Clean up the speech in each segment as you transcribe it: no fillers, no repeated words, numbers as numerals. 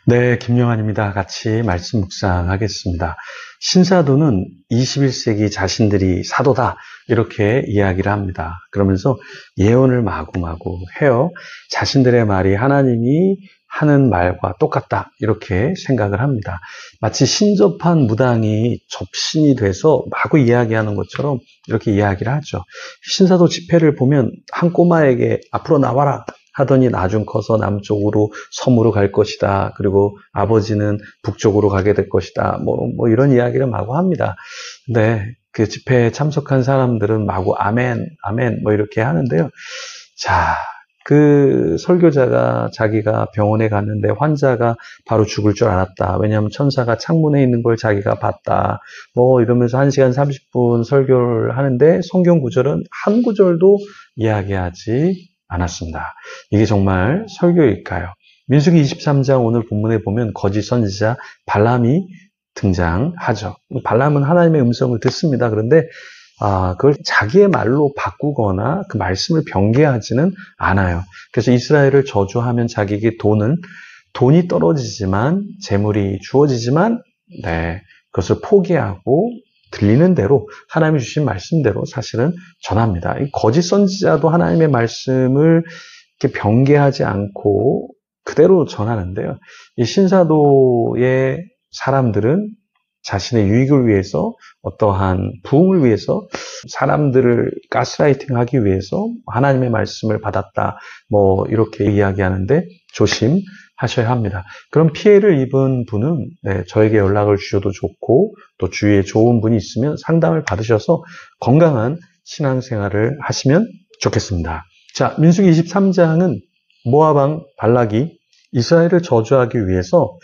네, 김영환입니다. 같이 말씀 묵상하겠습니다. 신사도는 21세기 자신들이 사도다 이렇게 이야기를 합니다. 그러면서 예언을 마구마구 해요. 자신들의 말이 하나님이 하는 말과 똑같다 이렇게 생각을 합니다. 마치 신접한 무당이 접신이 돼서 마구 이야기하는 것처럼 이렇게 이야기를 하죠. 신사도 집회를 보면 한 꼬마에게 앞으로 나와라 하더니 나중 커서 남쪽으로 섬으로 갈 것이다. 그리고 아버지는 북쪽으로 가게 될 것이다. 뭐 이런 이야기를 마구 합니다. 근데 그 집회에 참석한 사람들은 마구 아멘, 아멘 뭐 이렇게 하는데요. 자, 그 설교자가 자기가 병원에 갔는데 환자가 바로 죽을 줄 알았다. 왜냐하면 천사가 창문에 있는 걸 자기가 봤다. 뭐 이러면서 1시간 30분 설교를 하는데 성경 구절은 한 구절도 이야기하지 않았습니다. 이게 정말 설교일까요? 민수기 23장 오늘 본문에 보면 거짓 선지자 발람이 등장하죠. 발람은 하나님의 음성을 듣습니다. 그런데 그걸 자기의 말로 바꾸거나 그 말씀을 변개하지는 않아요. 그래서 이스라엘을 저주하면 자기에게 돈이 떨어지지만 재물이 주어지지만 그것을 포기하고 들리는 대로 하나님이 주신 말씀대로 사실은 전합니다. 이 거짓 선지자도 하나님의 말씀을 이렇게 변개하지 않고 그대로 전하는데요. 이 신사도의 사람들은 자신의 유익을 위해서 어떠한 부흥을 위해서 사람들을 가스라이팅하기 위해서 하나님의 말씀을 받았다. 뭐 이렇게 이야기하는데 조심하셔야 합니다. 그런 피해를 입은 분은 저에게 연락을 주셔도 좋고 또 주위에 좋은 분이 있으면 상담을 받으셔서 건강한 신앙생활을 하시면 좋겠습니다. 자, 민수기 23장은 모압 왕 발락이 이스라엘을 저주하기 위해서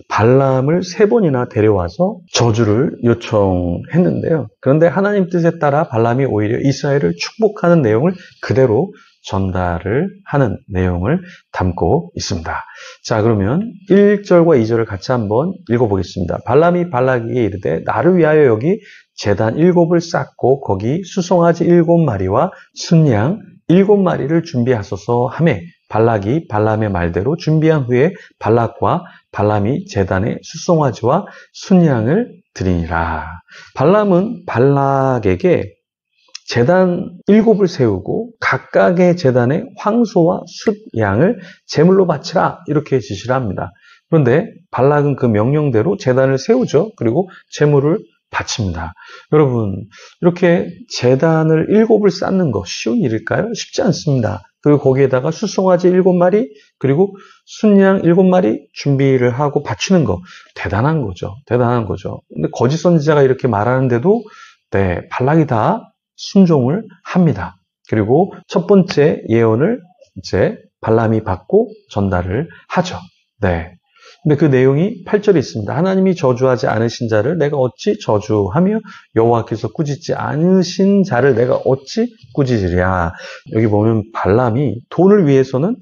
발람을 3번이나 데려와서 저주를 요청했는데요. 그런데 하나님 뜻에 따라 발람이 오히려 이스라엘을 축복하는 내용을 그대로 전달을 하는 내용을 담고 있습니다. 자, 그러면 1절과 2절을 같이 한번 읽어보겠습니다. 발람이 발락에게 이르되 나를 위하여 여기 제단 7을 쌓고 거기 수송아지 7마리와 순양 7마리를 준비하소서 하매 발락이 발람의 말대로 준비한 후에 발락과 발람이 제단에 수송아지와 순양을 드리니라. 발람은 발락에게 제단 7을 세우고 각각의 제단에 황소와 숫양을 제물로 바치라 이렇게 지시를 합니다. 그런데 발락은 그 명령대로 제단을 세우죠. 그리고 제물을 바칩니다. 여러분, 이렇게 제단을 7을 쌓는 거 쉬운 일일까요? 쉽지 않습니다. 그리고 거기에다가 수송아지 7마리 그리고 순양 7마리 준비를 하고 바치는 거 대단한 거죠. 대단한 거죠. 근데 거짓 선지자가 이렇게 말하는데도 발락이 다 순종을 합니다. 그리고 첫 번째 예언을 이제 발람이 받고 전달을 하죠. 근데 그 내용이 8절에 있습니다. 하나님이 저주하지 않으신 자를 내가 어찌 저주하며 여호와께서 꾸짖지 않으신 자를 내가 어찌 꾸짖으랴. 여기 보면 발람이 돈을 위해서는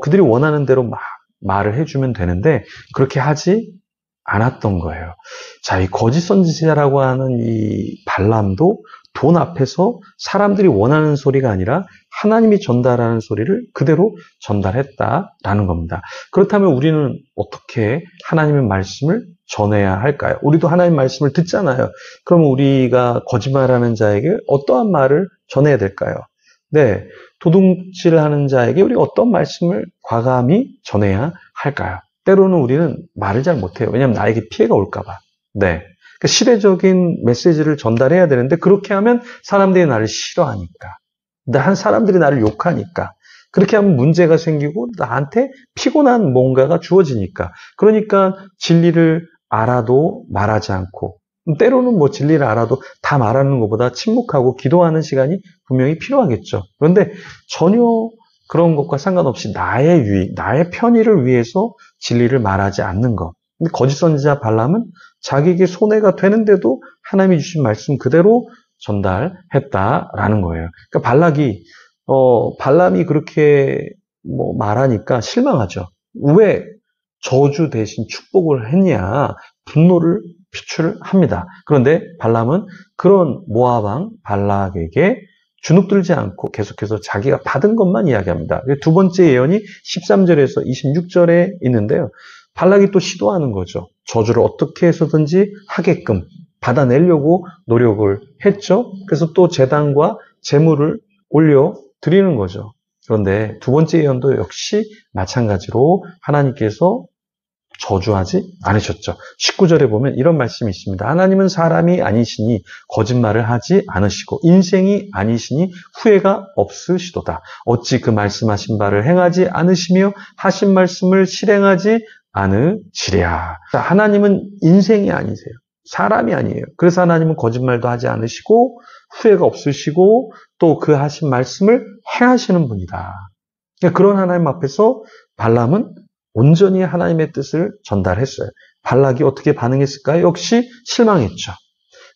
그들이 원하는 대로 막 말을 해주면 되는데 그렇게 하지 않았던 거예요. 자, 이 거짓 선지자라고 하는 이 발람도 돈 앞에서 사람들이 원하는 소리가 아니라 하나님이 전달하는 소리를 그대로 전달했다라는 겁니다. 그렇다면 우리는 어떻게 하나님의 말씀을 전해야 할까요? 우리도 하나님의 말씀을 듣잖아요. 그럼 우리가 거짓말하는 자에게 어떠한 말을 전해야 될까요? 도둑질을 하는 자에게 우리가 어떤 말씀을 과감히 전해야 할까요? 때로는 우리는 말을 잘 못해요. 왜냐하면 나에게 피해가 올까 봐. 그러니까 시대적인 메시지를 전달해야 되는데 그렇게 하면 사람들이 나를 싫어하니까. 한 사람들이 나를 욕하니까. 그렇게 하면 문제가 생기고 나한테 피곤한 뭔가가 주어지니까. 그러니까 진리를 알아도 말하지 않고 때로는 뭐 진리를 알아도 다 말하는 것보다 침묵하고 기도하는 시간이 분명히 필요하겠죠. 그런데 전혀 그런 것과 상관없이 나의 유익, 나의 편의를 위해서 진리를 말하지 않는 것. 근데 거짓 선지자 발람은 자기에게 손해가 되는데도 하나님이 주신 말씀 그대로 전달했다라는 거예요. 그러니까 발람이 그렇게 말하니까 실망하죠. 왜 저주 대신 축복을 했냐? 분노를 표출합니다. 그런데 발람은 그런 모압 왕 발락에게 주눅들지 않고 계속해서 자기가 받은 것만 이야기합니다. 두 번째 예언이 13절에서 26절에 있는데요. 발락이 또 시도하는 거죠. 저주를 어떻게 해서든지 하게끔 받아내려고 노력을 했죠. 그래서 또 제단과 제물을 올려 드리는 거죠. 그런데 두 번째 예언도 역시 마찬가지로 하나님께서 저주하지 않으셨죠. 19절에 보면 이런 말씀이 있습니다. 하나님은 사람이 아니시니 거짓말을 하지 않으시고 인생이 아니시니 후회가 없으시도다. 어찌 그 말씀하신 바를 행하지 않으시며 하신 말씀을 실행하지 않으시랴. 하나님은 인생이 아니세요. 사람이 아니에요. 그래서 하나님은 거짓말도 하지 않으시고 후회가 없으시고 또 그 하신 말씀을 행하시는 분이다. 그런 하나님 앞에서 발람은 온전히 하나님의 뜻을 전달했어요. 발락이 어떻게 반응했을까요? 역시 실망했죠.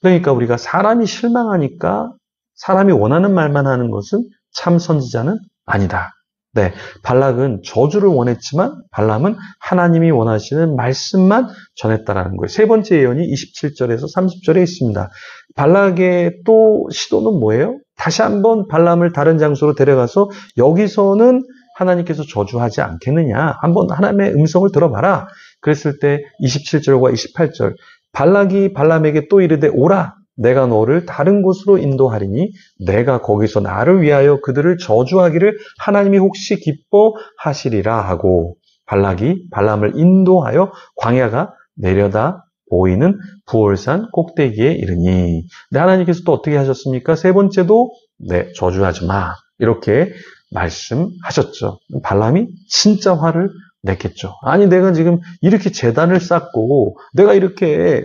그러니까 우리가 사람이 실망하니까 사람이 원하는 말만 하는 것은 참 선지자는 아니다. 네, 발락은 저주를 원했지만 발람은 하나님이 원하시는 말씀만 전했다라는 거예요. 세 번째 예언이 27절에서 30절에 있습니다. 발락의 또 시도는 뭐예요? 다시 한번 발람을 다른 장소로 데려가서 여기서는 하나님께서 저주하지 않겠느냐? 한번 하나님의 음성을 들어봐라. 그랬을 때 27절과 28절 발락이 발람에게 또 이르되 오라. 내가 너를 다른 곳으로 인도하리니 내가 거기서 나를 위하여 그들을 저주하기를 하나님이 혹시 기뻐하시리라 하고 발락이 발람을 인도하여 광야가 내려다 보이는 부올산 꼭대기에 이르니. 근데 하나님께서 또 어떻게 하셨습니까? 세 번째도 네, 저주하지 마. 이렇게 말씀하셨죠. 발람이 진짜 화를 냈겠죠. 아니 내가 지금 이렇게 제단을 쌓고 내가 이렇게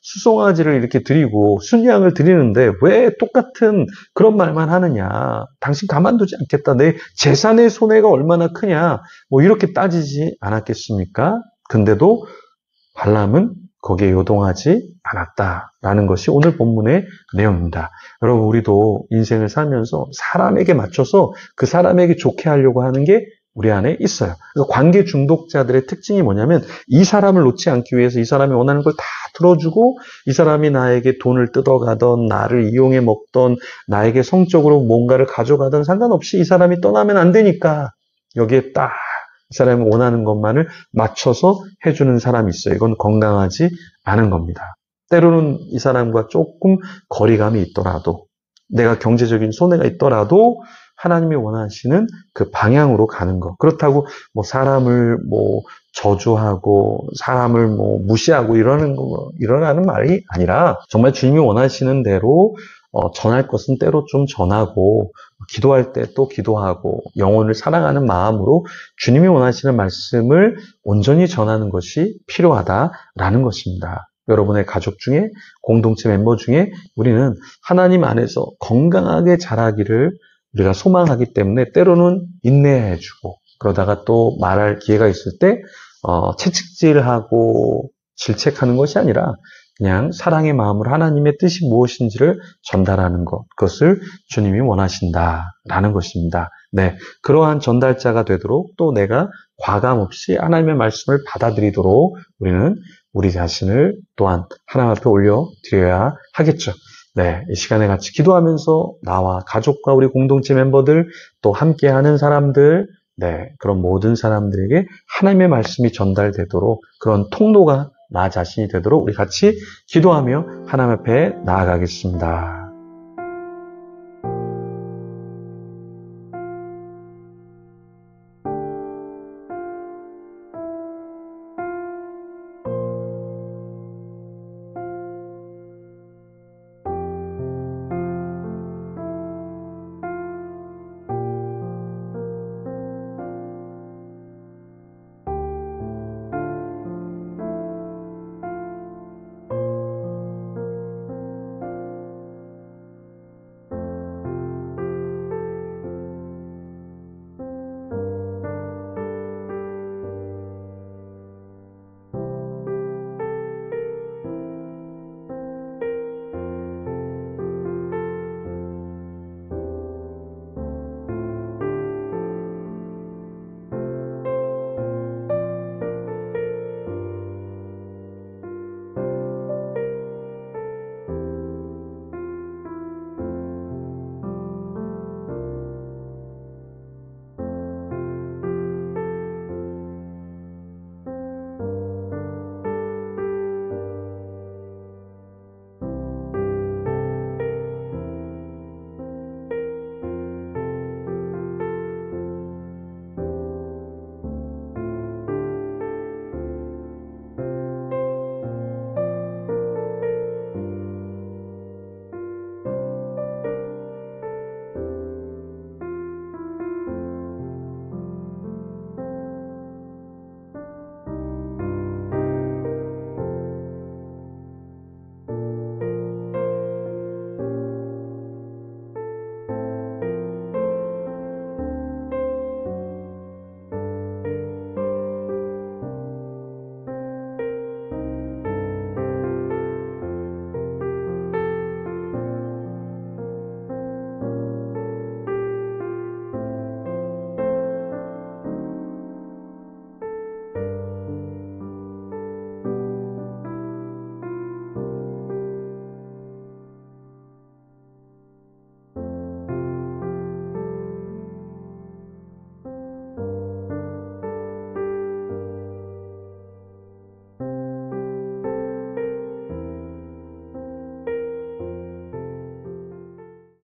수송아지를 이렇게 드리고 순양을 드리는데 왜 똑같은 그런 말만 하느냐. 당신 가만두지 않겠다. 내 재산의 손해가 얼마나 크냐. 뭐 이렇게 따지지 않았겠습니까? 근데도 발람은 거기에 요동하지 않았다라는 것이 오늘 본문의 내용입니다. 여러분 우리도 인생을 살면서 사람에게 맞춰서 그 사람에게 좋게 하려고 하는 게 우리 안에 있어요. 그러니까 관계 중독자들의 특징이 뭐냐면 이 사람을 놓지 않기 위해서 이 사람이 원하는 걸 다 들어주고 이 사람이 나에게 돈을 뜯어가던 나를 이용해 먹던 나에게 성적으로 뭔가를 가져가던 상관없이 이 사람이 떠나면 안 되니까 여기에 딱 이 사람이 원하는 것만을 맞춰서 해주는 사람이 있어요. 이건 건강하지 않은 겁니다. 때로는 이 사람과 조금 거리감이 있더라도 내가 경제적인 손해가 있더라도 하나님이 원하시는 그 방향으로 가는 것. 그렇다고 뭐 사람을 뭐 저주하고 사람을 뭐 무시하고 이러라는 말이 아니라 정말 주님이 원하시는 대로 전할 것은 때로 좀 전하고 기도할 때 또 기도하고 영혼을 사랑하는 마음으로 주님이 원하시는 말씀을 온전히 전하는 것이 필요하다라는 것입니다. 여러분의 가족 중에 공동체 멤버 중에 우리는 하나님 안에서 건강하게 자라기를 우리가 소망하기 때문에 때로는 인내해주고 그러다가 또 말할 기회가 있을 때 채찍질하고 질책하는 것이 아니라 그냥 사랑의 마음으로 하나님의 뜻이 무엇인지를 전달하는 것, 그것을 주님이 원하신다라는 것입니다. 네, 그러한 전달자가 되도록 또 내가 과감 없이 하나님의 말씀을 받아들이도록 우리는 우리 자신을 또한 하나님 앞에 올려드려야 하겠죠. 네, 이 시간에 같이 기도하면서 나와 가족과 우리 공동체 멤버들 또 함께하는 사람들, 네, 그런 모든 사람들에게 하나님의 말씀이 전달되도록 그런 통로가 나 자신이 되도록 우리 같이 기도하며 하나님 앞에 나아가겠습니다.